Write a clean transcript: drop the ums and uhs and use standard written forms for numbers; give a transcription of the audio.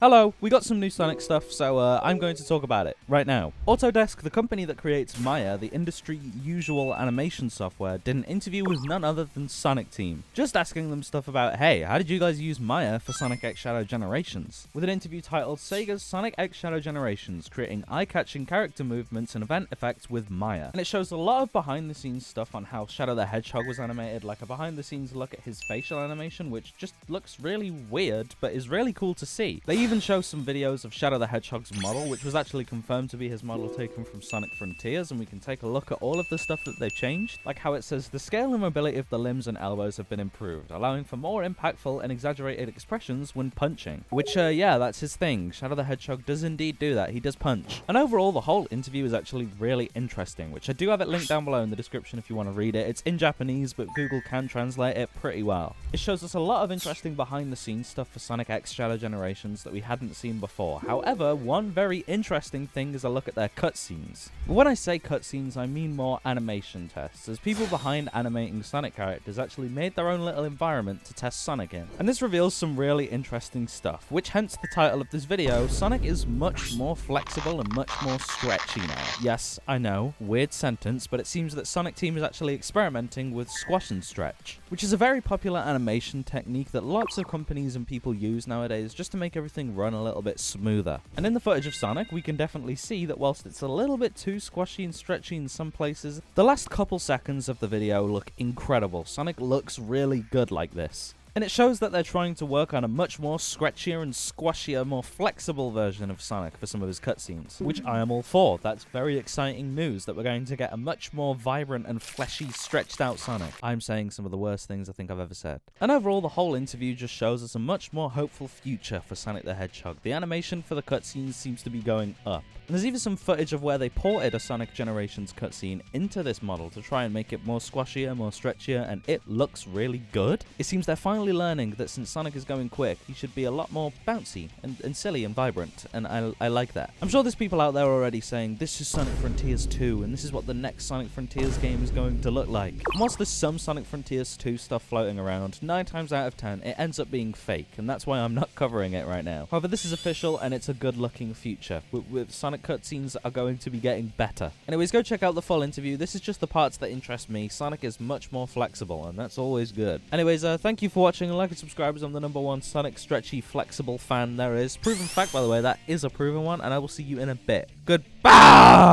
Hello, we got some new Sonic stuff, so I'm going to talk about it right now. Autodesk, the company that creates Maya, the industry-usual animation software, did an interview with none other than Sonic Team, just asking them stuff about, hey, how did you guys use Maya for Sonic X Shadow Generations? With an interview titled SEGA's Sonic X Shadow Generations, creating eye-catching character movements and event effects with Maya. And it shows a lot of behind-the-scenes stuff on how Shadow the Hedgehog was animated, like a behind-the-scenes look at his facial animation, which just looks really weird, but is really cool to see. They even show some videos of Shadow the Hedgehog's model, which was actually confirmed to be his model taken from Sonic Frontiers, and we can take a look at all of the stuff that they've changed, like how it says the scale and mobility of the limbs and elbows have been improved, allowing for more impactful and exaggerated expressions when punching. Which, yeah, that's his thing. Shadow the Hedgehog does indeed do that. He does punch. And overall, the whole interview is actually really interesting, which I do have it linked down below in the description if you want to read it. It's in Japanese, but Google can translate it pretty well. It shows us a lot of interesting behind-the-scenes stuff for Sonic X Shadow Generations that we hadn't seen before. However, one very interesting thing is a look at their cutscenes. When I say cutscenes, I mean more animation tests, as people behind animating Sonic characters actually made their own little environment to test Sonic in. And this reveals some really interesting stuff, which hence the title of this video. Sonic is much more flexible and much more stretchy now. Yes, I know, weird sentence, but it seems that Sonic Team is actually experimenting with squash and stretch, which is a very popular animation technique that lots of companies and people use nowadays just to make everything run a little bit smoother. And in the footage of Sonic, we can definitely see that whilst it's a little bit too squashy and stretchy in some places, the last couple seconds of the video look incredible. Sonic looks really good like this. And it shows that they're trying to work on a much more scratchier and squashier, more flexible version of Sonic for some of his cutscenes, which I am all for. That's very exciting news that we're going to get a much more vibrant and fleshy, stretched out Sonic. I'm saying some of the worst things I think I've ever said. And overall, the whole interview just shows us a much more hopeful future for Sonic the Hedgehog. The animation for the cutscenes seems to be going up. And there's even some footage of where they ported a Sonic Generations cutscene into this model to try and make it more squashier, more stretchier, and it looks really good. It seems they're finally learning that since Sonic is going quick, he should be a lot more bouncy and silly and vibrant, and I like that. I'm sure there's people out there already saying, this is Sonic Frontiers 2, and this is what the next Sonic Frontiers game is going to look like. And whilst there's some Sonic Frontiers 2 stuff floating around, 9 times out of 10, it ends up being fake, and that's why I'm not covering it right now. However, this is official, and it's a good-looking future. With Sonic cutscenes are going to be getting better. Anyways, go check out the full interview. This is just the parts that interest me. Sonic is much more flexible, and that's always good. Anyways, thank you for watching, and like and subscribe as I'm the #1 Sonic stretchy flexible fan there is. Proven fact, by the way, that is a proven one, and I will see you in a bit. Goodbye!